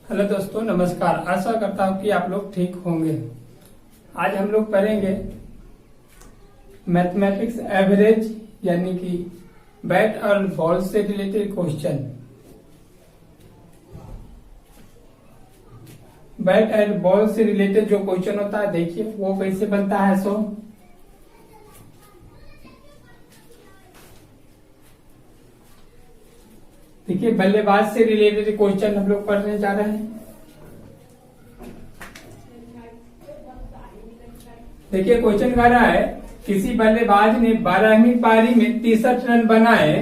Hello दोस्तों, नमस्कार। आशा करता हूँ कि आप लोग ठीक होंगे। आज हम लोग पढ़ेंगे मैथमेटिक्स एवरेज यानी कि बैट और बॉल से related question. Bat and ball से रिलेटेड जो क्वेश्चन होता है, देखिए वो कैसे बनता है। देखिए, बल्लेबाज से रिलेटेड क्वेश्चन हम लोग पढ़ने जा रहे हैं। देखिए, क्वेश्चन कह रहा है किसी बल्लेबाज ने 12वीं पारी में 63 रन बनाए,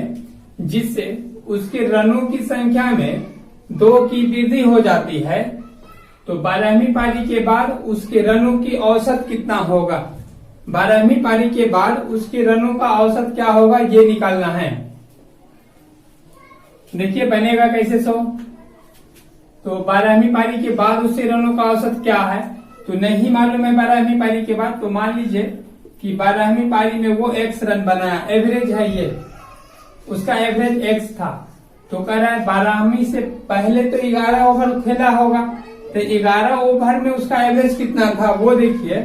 जिससे उसके रनों की संख्या में 2 की वृद्धि हो जाती है। तो 12वीं पारी के बाद उसके रनों की औसत कितना होगा। 12वीं पारी के बाद उसके रनों का औसत क्या होगा, ये निकालना है। देखिए बनेगा कैसे। तो 12वीं पारी के बाद उससे रनों का औसत क्या है, तो नहीं मालूम है 12वीं पारी के बाद। तो मान लीजिए कि 12वीं पारी में वो x रन बनाया, एवरेज है ये, उसका एवरेज x था। तो कह रहा है 12वीं से पहले तो 11 ओवर खेला होगा, तो 11 ओवर में उसका एवरेज कितना था वो देखिए।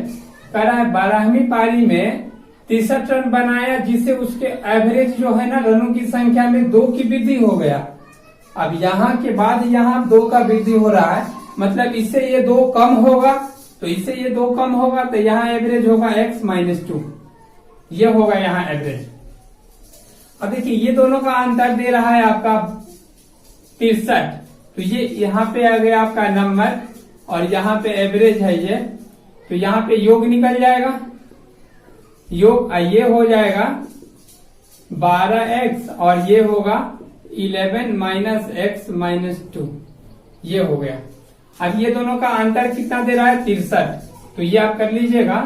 कह रहा है 12वीं पारी में 63 रन बनाया, जिससे उसके एवरेज जो है ना रनों की संख्या में 2 की वृद्धि हो गया। अब यहाँ के बाद यहाँ 2 का वृद्धि हो रहा है, मतलब इससे ये 2 कम होगा, तो इससे ये 2 कम होगा, तो यहाँ एवरेज होगा x-2, ये होगा यहाँ एवरेज। अब देखिए ये दोनों का अंतर दे रहा है आपका 63, तो ये यहाँ पे आ गया आपका नंबर और यहाँ पे एवरेज है ये, तो यहाँ पे योग निकल जाएगा। योग ये हो जाएगा 12x और ये होगा 11 - x-2, ये हो गया। अब ये दोनों का अंतर कितना दे रहा है, 63, तो ये आप कर लीजिएगा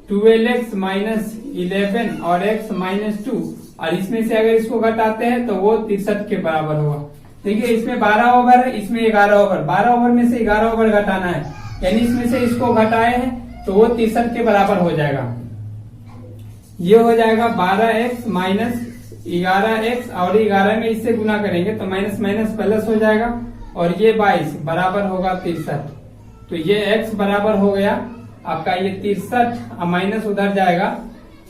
12x - 11 और x-2, और इसमें से अगर इसको घटाते हैं तो वो 63 के बराबर होगा। देखिए इसमें 12 ओवर है, इसमें 11 ओवर, 12 ओवर में से 11 ओवर घटाना है, यानी इसमें से इसको घटाए हैं तो वो 63 के बराबर हो जाएगा। ये हो जाएगा 12x - 11x और 11 में इससे गुना करेंगे तो माइनस माइनस प्लस हो जाएगा, और ये 22 बराबर होगा 63। तो ये x बराबर हो गया आपका ये 63, माइनस उधर जाएगा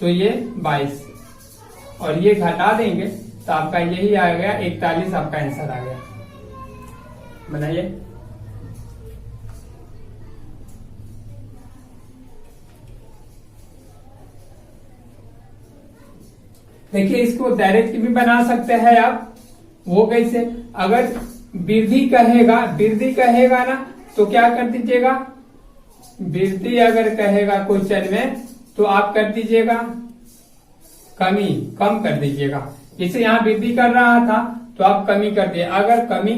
तो ये 22, और ये घटा देंगे तो आपका यही आ गया 41, आपका आंसर आ गया। बनाइए। देखिए इसको डायरेक्ट भी बना सकते हैं आप। वो कैसे, अगर वृद्धि कहेगा ना तो क्या कर दीजिएगा, वृद्धि अगर कहेगा क्वेश्चन में तो आप कर दीजिएगा कम कर दीजिएगा। जैसे यहाँ वृद्धि कर रहा था तो आप कमी कर दिए। अगर कमी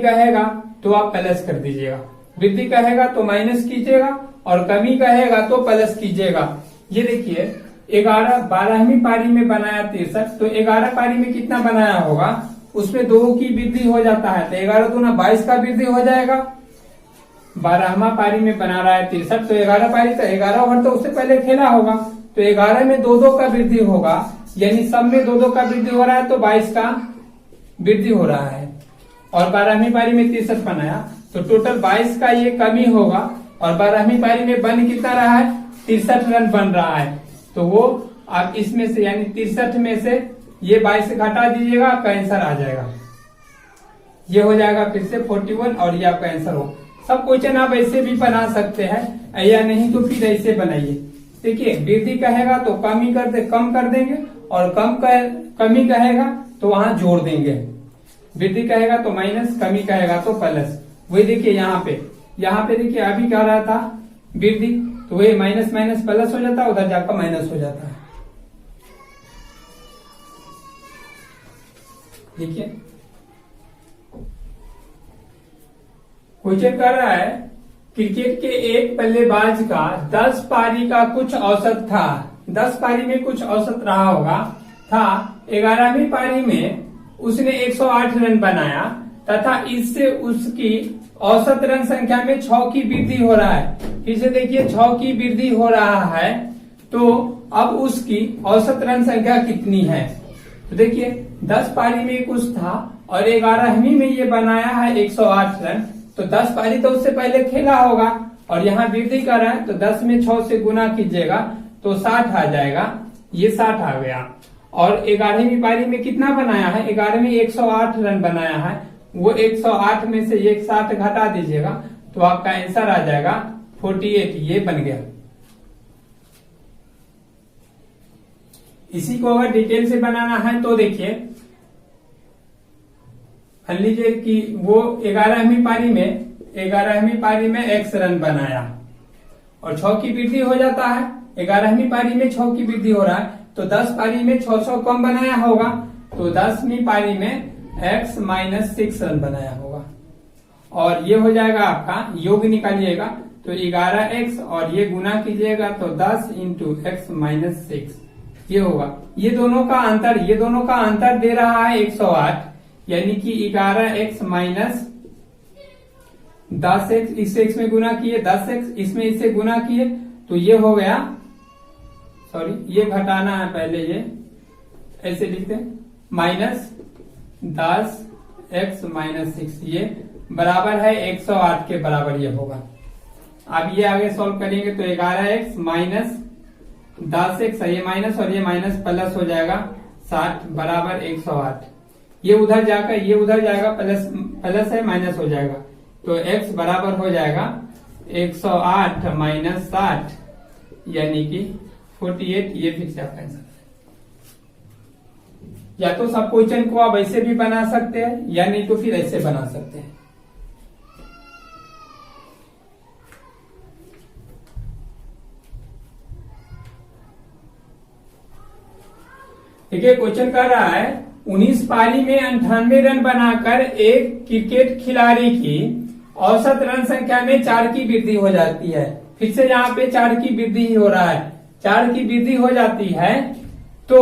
कहेगा तो आप प्लस कर दीजिएगा। वृद्धि कहेगा तो माइनस कीजिएगा और कमी कहेगा तो प्लस कीजिएगा। ये देखिए 12वीं पारी में बनाया 63, तो 11 पारी में कितना बनाया होगा, उसमें 2 की वृद्धि हो जाता है, तो 11 दूना 22 का वृद्धि हो जाएगा। 12वां पारी में बना रहा है 63, तो 11 पारी, तो 11 ओवर तो उससे पहले खेला होगा, तो 11 में 2-2 का वृद्धि होगा, यानी सब में 2-2 का वृद्धि हो रहा है, तो 22 का वृद्धि हो रहा है। और 12वीं पारी में 63 बनाया तो टोटल 22 का ये कमी होगा, और 12वीं पारी में बन कितना रहा है, 63 रन बन रहा है। तो वो आप इसमें से यानी 63 में से ये 22 से घटा दीजिएगा, आपका आंसर आ जाएगा। ये हो जाएगा फिर से 41, और ये आपका आंसर हो। सब क्वेश्चन आप ऐसे भी बना सकते हैं, या नहीं तो फिर ऐसे बनाइए। देखिए वृद्धि कहेगा तो कम कर देंगे, और कमी कहेगा तो वहां जोड़ देंगे। वृद्धि कहेगा तो माइनस, कमी कहेगा तो प्लस। वही देखिए यहाँ पे देखिए अभी क्या रहा था वृद्धि, तो वही माइनस माइनस प्लस हो जाता है, उधर जाकर माइनस हो जाता है। देखिए क्वेश्चन कर रहा है क्रिकेट के एक बल्लेबाज का 10 पारी का कुछ औसत था। 10 पारी में कुछ औसत रहा होगा था। 11वीं पारी में उसने 108 रन बनाया तथा इससे उसकी औसत रन संख्या में 6 की वृद्धि हो रहा है। फिर से देखिए 6 की वृद्धि हो रहा है, तो अब उसकी औसत रन संख्या कितनी है। तो देखिए 10 पारी में कुछ था और 11वीं में ये बनाया है 108 रन, तो 10 पारी तो उससे पहले खेला होगा और यहाँ वृद्धि कर रहा है, तो 10 में 6 से गुना कीजिएगा तो 60 आ जाएगा, ये 60 आ गया। और 11वीं पारी में कितना बनाया है, 11वीं 108 रन बनाया है, वो 108 में से 60 घटा दीजिएगा तो आपका आंसर आ जाएगा 48, ये बन गया। इसी को अगर डिटेल से बनाना है तो देखिए, मान लीजिए कि वो 11वीं पारी में x रन बनाया और 6 की वृद्धि हो जाता है, 11वीं पारी में 6 की वृद्धि हो रहा है, तो 10 पारी में 600 कम बनाया होगा, तो 10वीं पारी में x माइनस 6 रन बनाया होगा। और ये हो जाएगा आपका, योग निकालिएगा तो 11x और ये गुना कीजिएगा तो 10 इंटू x माइनस 6 ये होगा। ये दोनों का अंतर दे रहा है 108, यानी कि 11x माइनस 10x, इससे x में गुना किए 10x, इसमें इससे गुना किए तो ये हो गया, सॉरी ये घटाना है पहले, ये ऐसे लिखते हैं माइनस 10x माइनस 6, ये बराबर है 108 के बराबर ये होगा। अब ये आगे सॉल्व करेंगे तो 11x माइनस 10x, ये माइनस और ये माइनस प्लस हो जाएगा 60 बराबर 108। ये उधर जाएगा प्लस है माइनस हो जाएगा, तो x बराबर हो जाएगा 108 माइनस 60 यानी कि 48, ये फिक्स आपका आंसर। या तो सब क्वेश्चन को आप ऐसे भी बना सकते हैं या नहीं तो फिर ऐसे बना सकते हैं। देखिए क्वेश्चन कर रहा है 19 पारी में 98 रन बनाकर एक क्रिकेट खिलाड़ी की औसत रन संख्या में 4 की वृद्धि हो जाती है। फिर से यहाँ पे 4 की वृद्धि ही हो रहा है, 4 की वृद्धि हो जाती है, तो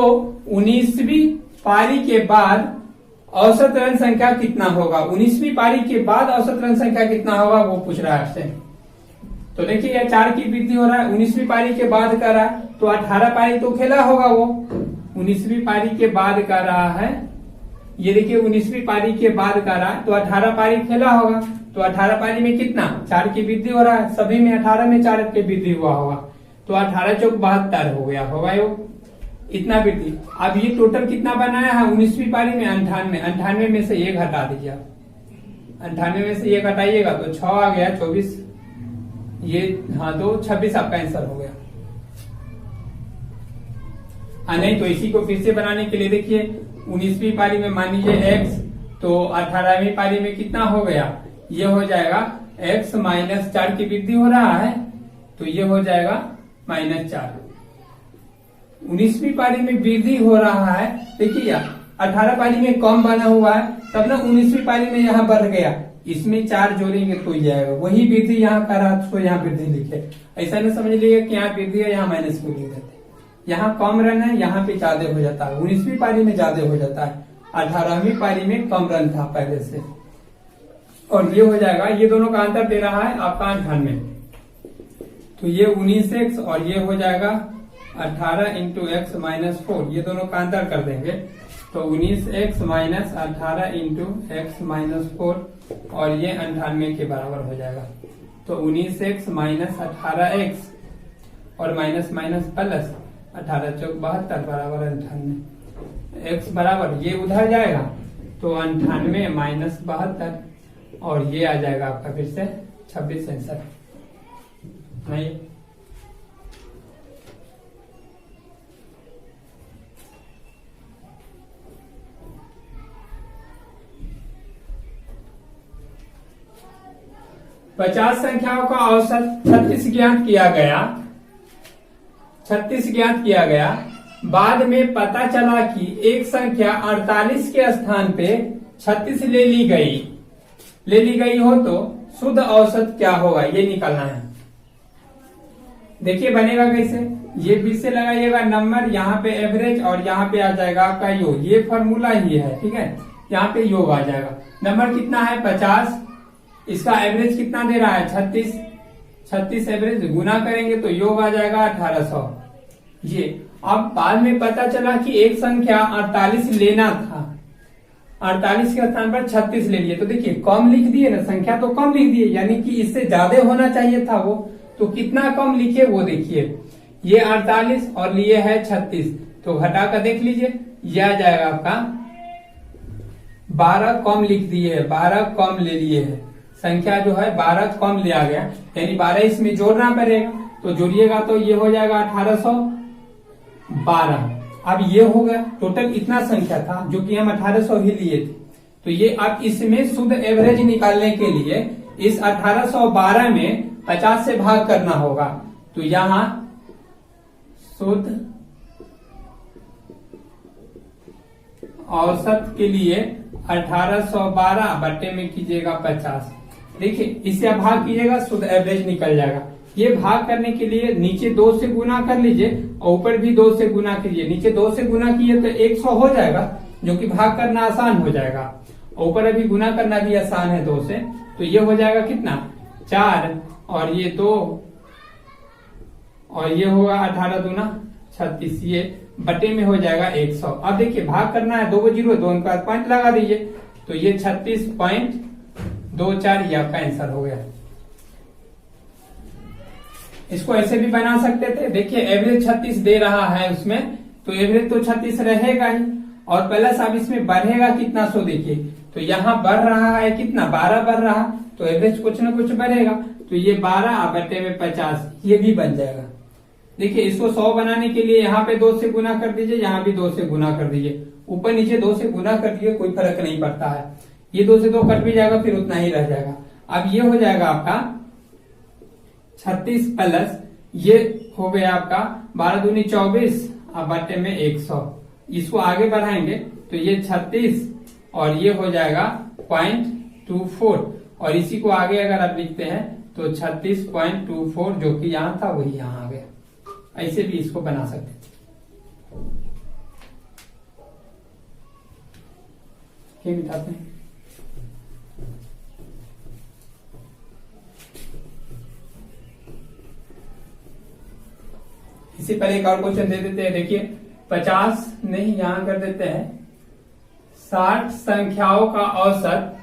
19वीं पारी के बाद औसत रन संख्या कितना होगा, 19वीं पारी के बाद औसत रन संख्या कितना होगा वो पूछ रहा है आपसे। तो देखिए यह 4 की वृद्धि हो रहा है, 19वीं पारी के बाद कर रहा है, तो 18 पारी तो खेला होगा वो, 19वीं पारी के बाद कर रहा है, ये देखिए 19वीं पारी के बाद कर रहा है तो 18 पारी खेला होगा, तो 18 पारी में कितना 4 की वृद्धि हो रहा है, सभी में 18 में 4 की वृद्धि हुआ होगा, तो 18 चौक 72 हो गया होगा यो, इतना वृद्धि। अब ये टोटल कितना बनाया है 19वीं पारी में 98 में से ये घटा दीजिए आप, 98 में से ये घटाइएगा तो 6 आ गया, 24 ये हाँ तो 26 आपका आंसर हो गया। नहीं तो इसी को फिर से बनाने के लिए देखिए 19वीं पारी में मान लीजिए x, तो 18वीं पारी में कितना हो गया, ये हो जाएगा x माइनस 4 की वृद्धि हो रहा है तो ये हो जाएगा -4। 19वीं पारी में वृद्धि हो रहा है, देखिए यार 18 पारी में कम बना हुआ है तब ना 19वीं पारी में यहाँ बढ़ गया, इसमें 4 जोड़ेंगे तो ही जाएगा, वही वृद्धि यहाँ करा तो यहाँ वृद्धि लिखे, ऐसा नहीं समझ लीजिए कि यहाँ वृद्धि है यहाँ माइनस को लिख देते, यहाँ कम रन है यहाँ पे ज्यादा हो जाता है, 19वीं पारी में ज्यादा हो जाता है, 18वीं पारी में कम रन था पहले से, और ये हो जाएगा, ये दोनों का अंतर दे रहा है आपका 98, तो ये 19x और ये हो जाएगा 18 इंटू एक्स माइनस 4, ये दोनों का अंतर कर देंगे तो 19x minus 18 into x minus 4 और ये 98 के बराबर हो जाएगा, तो 19x माइनस 18x और माइनस माइनस प्लस 18 चौक 72 बराबर 98, x बराबर ये उधर जाएगा तो 98 माइनस 72 और ये आ जाएगा आपका फिर से 26 आंसर। नहीं पचास संख्याओं का औसत 36 ज्ञात किया गया, बाद में पता चला कि एक संख्या 48 के स्थान पे 36 ले ली गई हो तो शुद्ध औसत क्या होगा, ये निकालना है। देखिए बनेगा कैसे, ये 20 से लगाइएगा नंबर, यहाँ पे एवरेज और यहाँ पे आ जाएगा आपका योग, ये फॉर्मूला ही है, ठीक है, यहाँ पे योग आ जाएगा। नंबर कितना है 50, इसका एवरेज कितना दे रहा है 36 एवरेज, गुना करेंगे तो योग आ जाएगा 1800। ये अब बाद में पता चला कि एक संख्या 48 लेना था, 48 के स्थान पर 36 ले लिए, तो देखिए कम लिख दिए ना, संख्या तो कम लिख दिए, यानी कि इससे ज्यादा होना चाहिए था वो, तो कितना कम लिखे वो देखिए, ये 48 और लिए है 36, तो घटा कर देख लीजिए, यह आ जाएगा आपका 12 कम लिख दिए है, 12 कम ले लिए है, संख्या जो है 12 कम लिया गया, यानी 12 इसमें जोड़ना पड़ेगा, तो जोड़िएगा तो ये हो जाएगा 1812। अब ये हो गया टोटल इतना संख्या था जो कि हम 1800 ही लिए थे, तो ये अब इसमें शुद्ध एवरेज निकालने के लिए इस 1812 में 50 से भाग करना होगा, तो यहां शुद्ध औसत के लिए 1812 बट्टे में कीजिएगा 50। देखिए इससे आप भाग कीजिएगा, शुद्ध एवरेज निकल जाएगा। ये भाग करने के लिए नीचे 2 से गुना कर लीजिए और ऊपर भी 2 से गुना कीजिए। नीचे 2 से गुना किए तो 100 हो जाएगा, जो कि भाग करना आसान हो जाएगा, ऊपर अभी गुना करना भी आसान है 2 से, तो ये हो जाएगा कितना 4 और ये 2 और ये होगा 18 दूना 36, ये बटे में हो जाएगा 100। अब देखिए भाग करना है 2 0 2 के बाद पॉइंट लगा दीजिए, तो ये 36.24 ये आपका आंसर हो गया। इसको ऐसे भी बना सकते थे, देखिए एवरेज 36 दे रहा है उसमें, तो एवरेज तो 36 रहेगा ही, और प्लस अब इसमें बढ़ेगा कितना, सो देखिए तो यहाँ बढ़ रहा है कितना 12 बढ़ रहा, तो एवरेज कुछ ना कुछ बढ़ेगा, तो ये 12 बटे में 50 ये भी बन जाएगा। देखिए इसको 100 बनाने के लिए यहाँ पे 2 से गुना कर दीजिए, यहाँ भी 2 से गुना कर दीजिए, ऊपर नीचे 2 से गुना कर दीजिए, कोई फर्क नहीं पड़ता है, ये 2 से 2 कट भी जाएगा, फिर उतना ही रह जाएगा। अब ये हो जाएगा आपका 36 प्लस ये हो गया आपका 12 दूनी 24 अब बटे में 100, इसको आगे बढ़ाएंगे तो ये 36 और ये हो जाएगा 0.24, और इसी को आगे अगर आप लिखते हैं तो 36.24 जो कि यहाँ था वही यहाँ आ गया। ऐसे भी इसको बना सकते हैं। क्या मिटाते हैं, इसी पर एक और क्वेश्चन दे देते हैं। देखिए 50 नहीं, यहां कर देते हैं 60 संख्याओं का औसत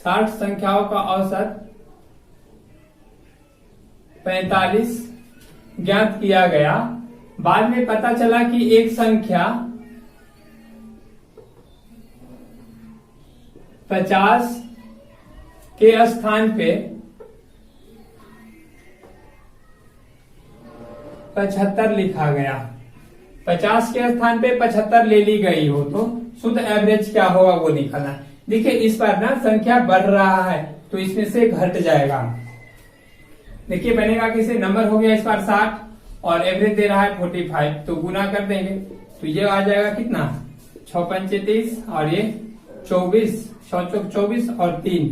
60 संख्याओं का औसत 45 ज्ञात किया गया, बाद में पता चला कि एक संख्या 50 के स्थान पे 75 लिखा गया, 50 के स्थान पे 75 ले ली गई हो, तो शुद्ध एवरेज क्या होगा वो निकालना है। देखिए इस पर ना संख्या बढ़ रहा है तो इसमें से घट जाएगा। देखिए बनेगा किसे, नंबर हो गया इस बार 60 और एवरेज दे रहा है 45, तो गुना कर देंगे तो ये आ जाएगा कितना 6 5 30 और ये 24 6 24 और 3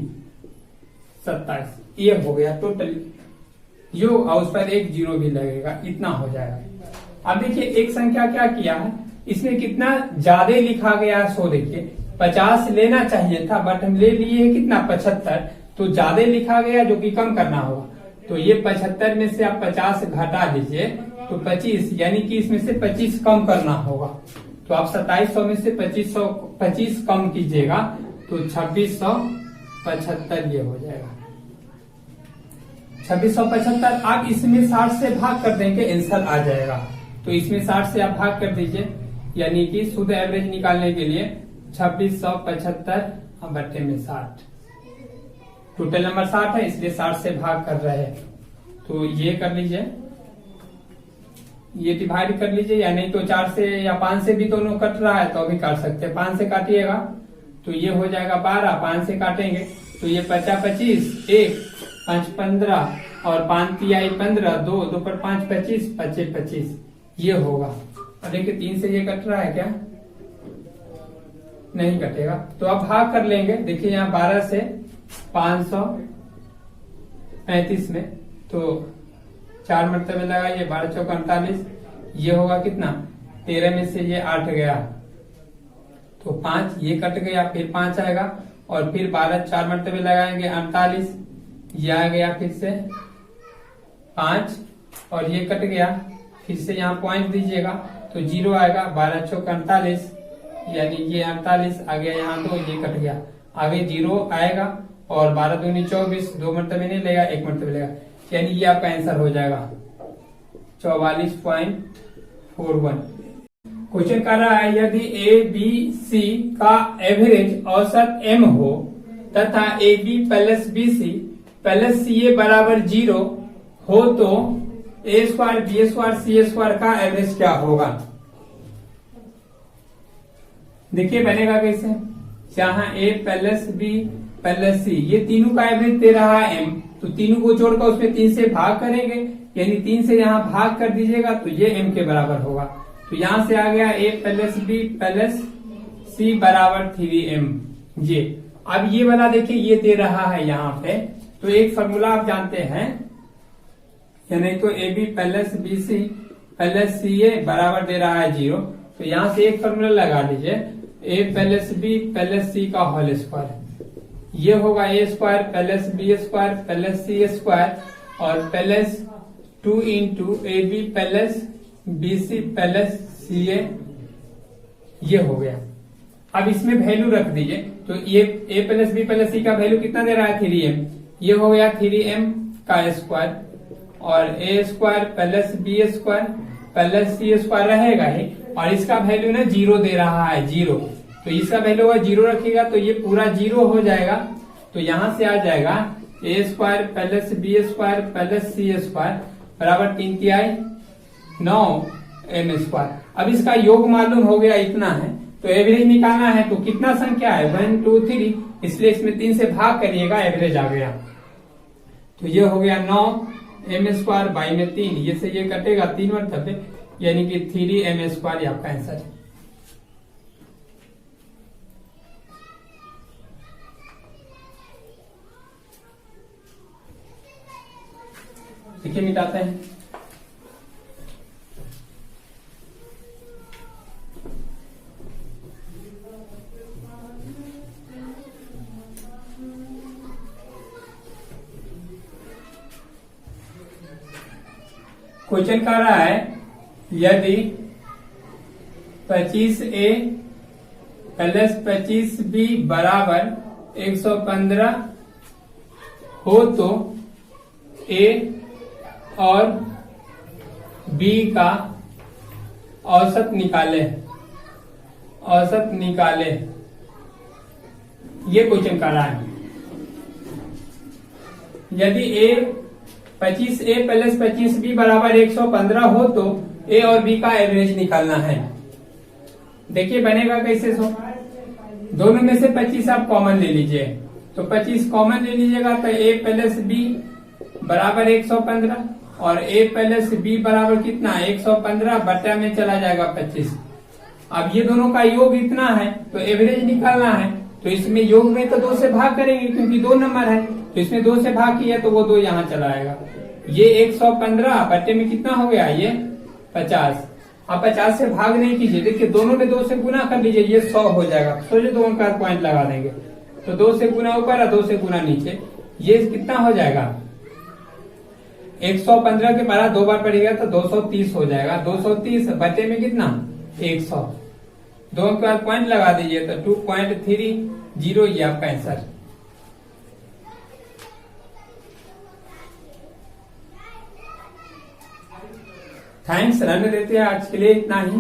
27, ये हो गया टोटल यो, और उस पर एक 0 भी लगेगा, इतना हो जाएगा। अब देखिए एक संख्या क्या किया है, इसमें कितना ज्यादा लिखा गया है, सो देखिए 50 लेना चाहिए था बट हम ले लिए कितना 75, तो ज्यादा लिखा गया जो कि कम करना होगा, तो ये 75 में से आप 50 घटा लीजिए तो 25, यानी कि इसमें से 25 कम करना होगा, तो आप 2700 में से 25 कम कीजिएगा तो 2675 ये हो जाएगा 2675। आप इसमें 60 से भाग कर देंगे आंसर आ जाएगा, तो इसमें 60 से आप भाग कर दीजिए, यानी कि शुद्ध एवरेज निकालने के लिए 2675 बट्टे में 60, टोटल नंबर 60 है इसलिए 60 से भाग कर रहे हैं, तो ये कर लीजिए, ये डिवाइड कर लीजिए, या नहीं तो 4 से या 5 से भी दोनों कट रहा है तो अभी काट सकते हैं, 5 से काटिएगा तो ये हो जाएगा 12, 5 से काटेंगे तो ये 50 25 1 5 15 और 5 3 15 2 2 पर 5 25 25 25 ये होगा। और देखिए 3 से ये कट रहा है क्या, नहीं कटेगा, तो अब भाग कर लेंगे। देखिए यहाँ 12 से 535 में तो 4 मरतबे लगाइए, 12 चौक 48, ये होगा कितना 13 में से ये 8 गया तो 5 ये कट गया, फिर 5 आएगा और फिर 12 4 मरतबे लगाएंगे 48, ये आ गया फिर से 5 और ये कट गया, फिर से यहाँ पॉइंट दीजिएगा तो 0 आएगा, 12 चौक 48, यानी ये 48 आ गया, यहाँ 2 ये कट गया, आगे 0 आएगा और 12 दूनी 24, 2 मरतबे नहीं लेगा, 1 मरतबे लेगा, यानी ये आपका आंसर हो जाएगा 44.41। क्वेश्चन कर रहा है यदि ए बी सी का एवरेज औसत m हो तथा A B plus B C plus C A बराबर 0 हो तो A square B square C square का एवरेज क्या होगा। देखिए बनेगा कैसे, जहां A plus B plus C ये तीनों का एवरेज दे रहा है m, तो तीनों को जोड़कर उसमें 3 से भाग करेंगे, यानी 3 से यहाँ भाग कर दीजिएगा तो ये m के बराबर होगा। तो यहां से आ गया a प्लस बी प्लस सी बराबर 3m। ये अब ये वाला देखिए ये दे रहा है यहाँ पे, तो एक फॉर्मूला आप जानते हैं, यानी तो A B plus B C plus C A बराबर दे रहा है 0, तो यहाँ से एक फॉर्मूला लगा लीजिए, A plus B plus C का होल स्क्वायर, ये होगा A square plus B square plus C square और plus 2 into A B plus B C plus C A, ये हो गया। अब इसमें वैल्यू रख दीजिए, तो ये ए प्लस बी प्लस सी का वैल्यू कितना दे रहा है 3m, ये हो गया 3m का स्क्वायर और A square plus B square plus C square रहेगा ही, और इसका वैल्यू ना 0 दे रहा है 0, तो इसका वैल्यू होगा 0 रखिएगा तो ये पूरा 0 हो जाएगा। तो यहां से आ जाएगा A square plus B square plus C square बराबर 3 तिहाई 9m स्क्वायर। अब इसका योग मालूम हो गया इतना है, तो एवरेज निकालना है, तो कितना संख्या है 1 2 3, इसलिए इसमें 3 से भाग करिएगा, एवरेज आ गया। तो ये हो गया 9m स्क्वायर बाई में 3, ये से ये कटेगा 3 मरतबे, यानी कि 3m स्क्वायर ये आपका आंसर है। देखिए मिटाते हैं, क्वेश्चन कह रहा है यदि 25a प्लस 25b बराबर 115 हो तो a और b का औसत निकाले, औसत निकाले, ये क्वेश्चन कर रहा है। यदि a 25a प्लस 25b बराबर 115 हो तो a और b का एवरेज निकालना है। देखिए बनेगा कैसे, सो दोनों में से 25 आप कॉमन ले लीजिए, तो 25 कॉमन ले लीजिएगा तो a प्लस b बराबर 115 और a प्लस b बराबर कितना 115 बटा में चला जाएगा 25। अब ये दोनों का योग इतना है तो एवरेज निकालना है, तो इसमें योग में तो 2 से भाग करेंगे क्योंकि 2 नंबर है, तो इसमें 2 से भाग किया तो वो 2 यहाँ चला आएगा। ये 115 बट्टे में कितना हो गया ये 50। आप 50 से भाग नहीं कीजिए, देखिए दोनों में 2 से गुना कर लीजिए, ये 100 हो जाएगा, सोचिए दोनों का पॉइंट लगा देंगे, तो 2 से गुना ऊपर और 2 से गुना नीचे, ये कितना हो जाएगा 115 के बारह 2 बार पड़ेगा तो 230 हो जाएगा, 230 बटे में कितना 100, 2 के बाद पॉइंट लगा दीजिए तो 2.30 ये आपका आंसर। थैंक्स, रहने देते हैं आज के लिए इतना ही।